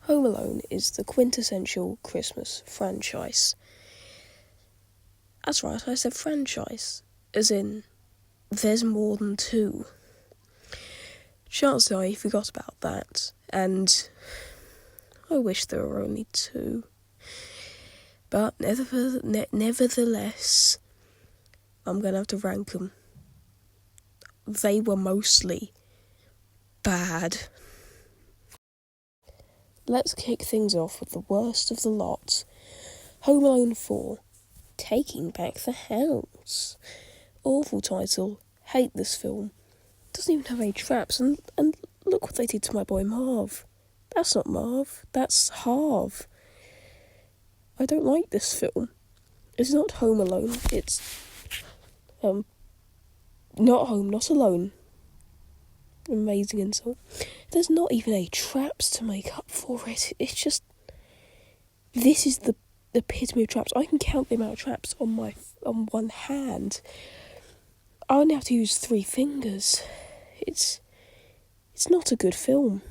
Home Alone is the quintessential Christmas franchise. That's right, I said franchise, as in, there's more than two. Chances are you forgot about that, and I wish there were only two. But nevertheless, I'm going to have to rank them. They were mostly bad. Let's kick things off with the worst of the lot. Home Alone 4, Taking Back the House. Awful title, hate this film. Doesn't even have any traps, and look what they did to my boy Marv. That's not Marv, that's Harv. I don't like this film. It's not Home Alone, it's not Home, Not Alone. Amazing insult. There's not even any traps to make up for it. It's just, this is the epitome of traps. I can count the amount of traps on one hand. I only have to use 3 fingers. It's not a good film.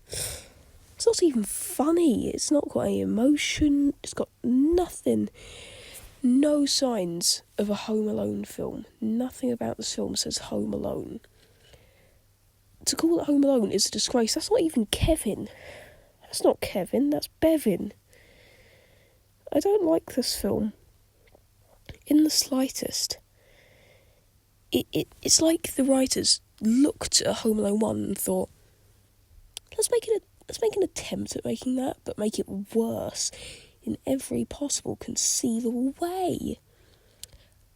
It's not even funny. It's not got any emotion. It's got nothing. No signs of a Home Alone film. Nothing about this film says Home Alone. To call it Home Alone is a disgrace. That's not even Kevin. That's not Kevin, that's Bevin. I don't like this film. In the slightest. It's like the writers looked at Home Alone 1 and thought, let's make an attempt at making that, but make it worse in every possible conceivable way.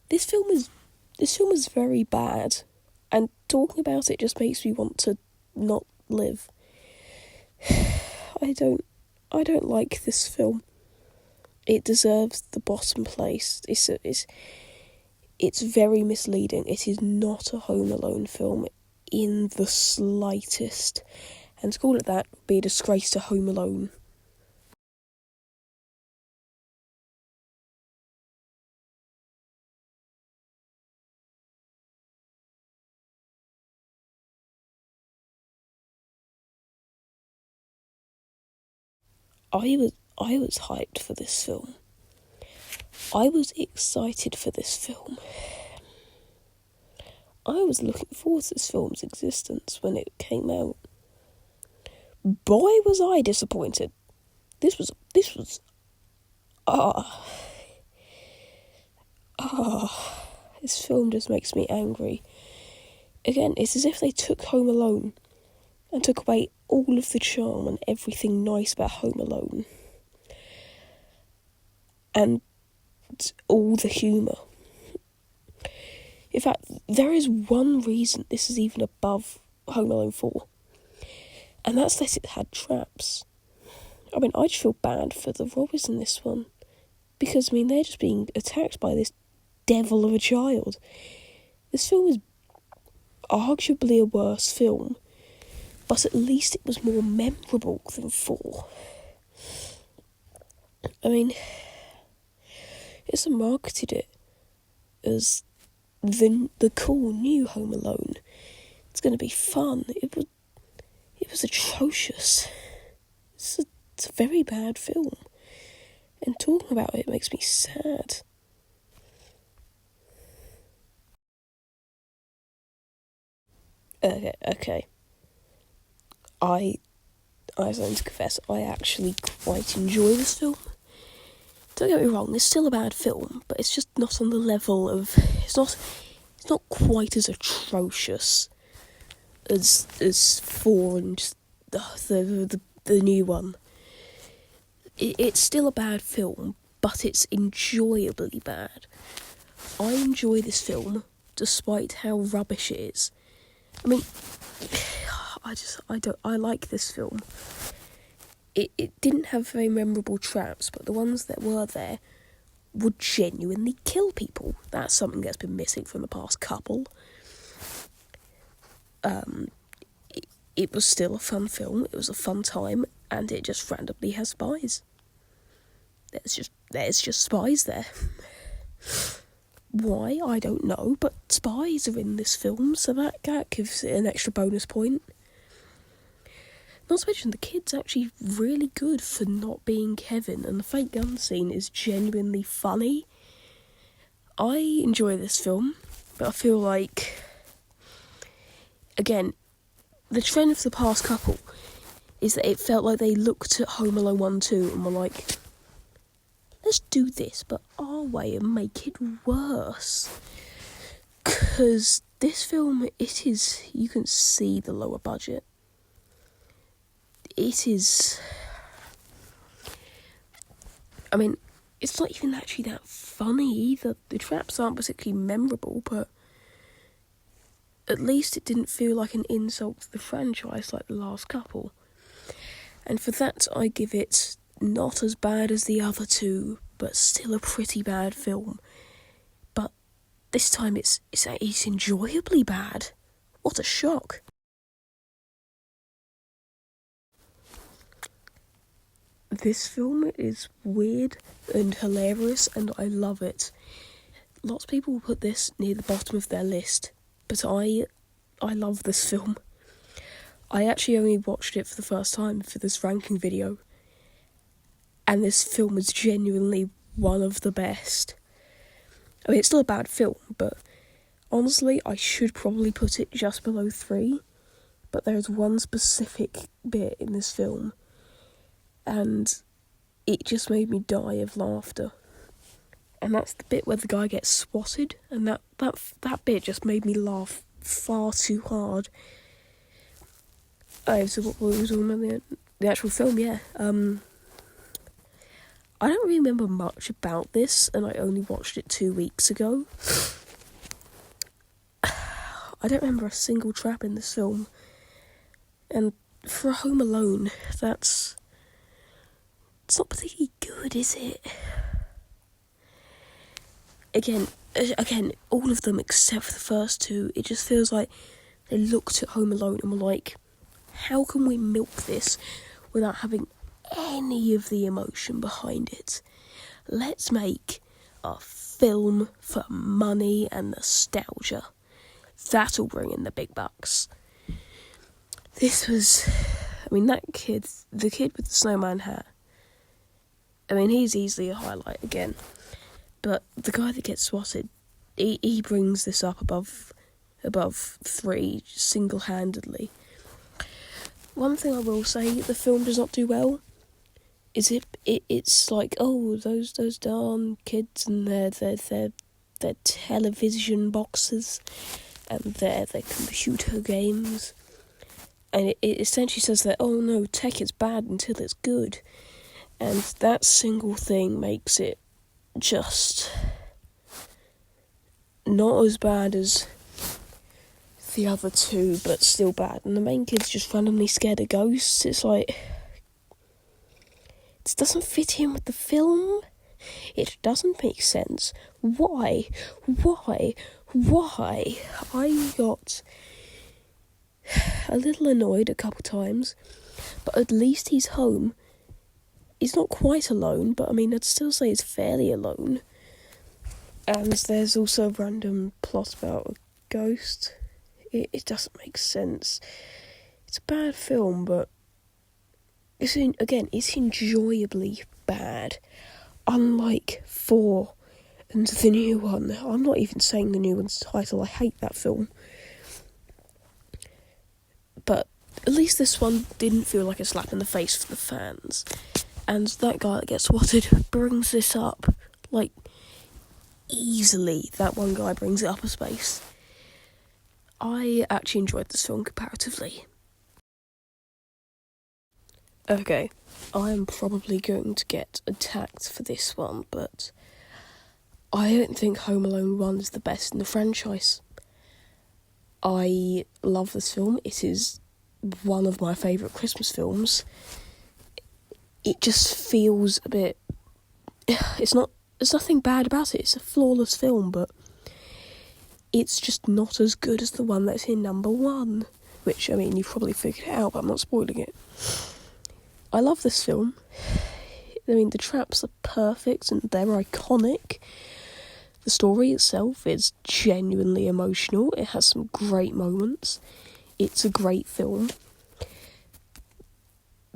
This film is very bad, and talking about it just makes me want to not live. I don't like this film. It deserves the bottom place. It's very misleading. It is not a Home Alone film in the slightest. And to call it that would be a disgrace to Home Alone. I was hyped for this film. I was excited for this film. I was looking forward to this film's existence when it came out. Boy, was I disappointed. This was this film just makes me angry. Again, it's as if they took Home Alone and took away all of the charm and everything nice about Home Alone. And all the humour. In fact, there is one reason this is even above Home Alone 4. And that's that it had traps. I mean, I just feel bad for the robbers in this one. Because, I mean, they're just being attacked by this devil of a child. This film is arguably a worse film. But at least it was more memorable than 4. I mean, it's marketed it as the cool new Home Alone. It's going to be fun. It was atrocious. It's a very bad film. And talking about it makes me sad. Okay. I have something to confess, I actually quite enjoy this film. Don't get me wrong, it's still a bad film, but it's just not on the level of... It's not quite as atrocious as 4 and just the new one. It's still a bad film, but it's enjoyably bad. I enjoy this film, despite how rubbish it is. I mean... I like this film. It didn't have very memorable traps, but the ones that were there would genuinely kill people. That's something that's been missing from the past couple. It was still a fun film, it was a fun time, and it just randomly has spies. There's just spies there. Why, I don't know, but spies are in this film, so that gives it an extra bonus point. Not to mention, the kid's actually really good for not being Kevin, and the fake gun scene is genuinely funny. I enjoy this film, but I feel like, again, the trend for the past couple is that it felt like they looked at Home Alone 1, 2 and were like, let's do this, but our way and make it worse. Because this film, it is, you can see the lower budget. It is, I mean, it's not even actually that funny either. The traps aren't particularly memorable, but at least it didn't feel like an insult to the franchise like the last couple. And for that, I give it not as bad as the other two, but still a pretty bad film. But this time it's enjoyably bad. What a shock. This film is weird and hilarious, and I love it. Lots of people will put this near the bottom of their list, but I love this film. I actually only watched it for the first time for this ranking video, and this film is genuinely one of the best. I mean, it's still a bad film, but honestly, I should probably put it just below 3, but there's one specific bit in this film, and it just made me die of laughter. And that's the bit where the guy gets swatted, and that bit just made me laugh far too hard. Oh, so what was all about the actual film? Yeah. I don't remember much about this, and I only watched it 2 weeks ago. I don't remember a single trap in this film, and for a Home Alone, it's not particularly good, is it? Again, all of them except for the first two, it just feels like they looked at Home Alone and were like, how can we milk this without having any of the emotion behind it? Let's make a film for money and nostalgia. That'll bring in the big bucks. This was, I mean, that kid, the kid with the snowman hat, I mean, he's easily a highlight again. But the guy that gets swatted, he brings this up above 3 single-handedly. One thing I will say the film does not do well is it's like, oh, those darn kids and their television boxes and their computer games, and it essentially says that, oh no, tech is bad until it's good, and that single thing makes it just not as bad as the other two, but still bad. And the main kid's just randomly scared of ghosts. It's like, it doesn't fit in with the film. It doesn't make sense. Why? I got a little annoyed a couple times, but at least he's home. He's not quite alone, but I mean, I'd still say he's fairly alone. And there's also a random plot about a ghost. It doesn't make sense. It's a bad film, but it's enjoyably bad. Unlike 4 and the new one. I'm not even saying the new one's title. I hate that film. But at least this one didn't feel like a slap in the face for the fans. And that guy that gets swatted brings this up, like, easily. That one guy brings it up a space. I actually enjoyed this film comparatively. Okay, I am probably going to get attacked for this one, but I don't think Home Alone 1 is the best in the franchise. I love this film. It is one of my favourite Christmas films. It just feels a bit... there's nothing bad about it. It's a flawless film, but it's just not as good as the one that's in number 1. Which, I mean, you've probably figured it out, but I'm not spoiling it. I love this film. I mean, the traps are perfect and they're iconic. The story itself is genuinely emotional. It has some great moments. It's a great film.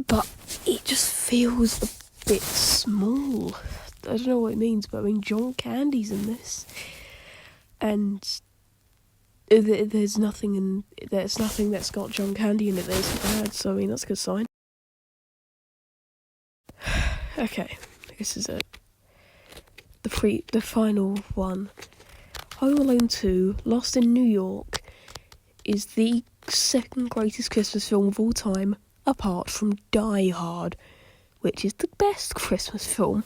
but it just feels a bit small. I don't know what it means, but I mean, John Candy's in this, and there's nothing that's got John Candy in it that isn't bad. So I mean, that's a good sign. Okay, this is it. The final one. Home Alone 2, Lost in New York, is the second greatest Christmas film of all time, apart from Die Hard, which is the best Christmas film,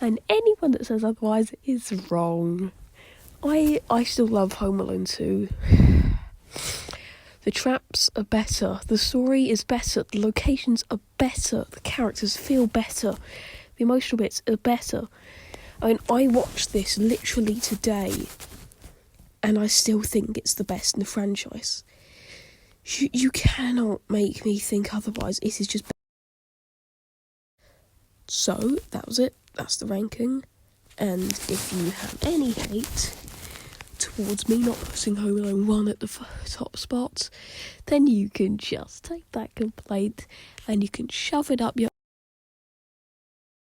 and anyone that says otherwise is wrong. I still love Home Alone 2. The traps are better, the story is better, the locations are better, the characters feel better, the emotional bits are better. I mean, I watched this literally today, and I still think it's the best in the franchise. You cannot make me think otherwise. It is just... So, that was it. That's the ranking. And if you have any hate towards me not putting Home Alone 1 at the top spot, then you can just take that complaint and you can shove it up your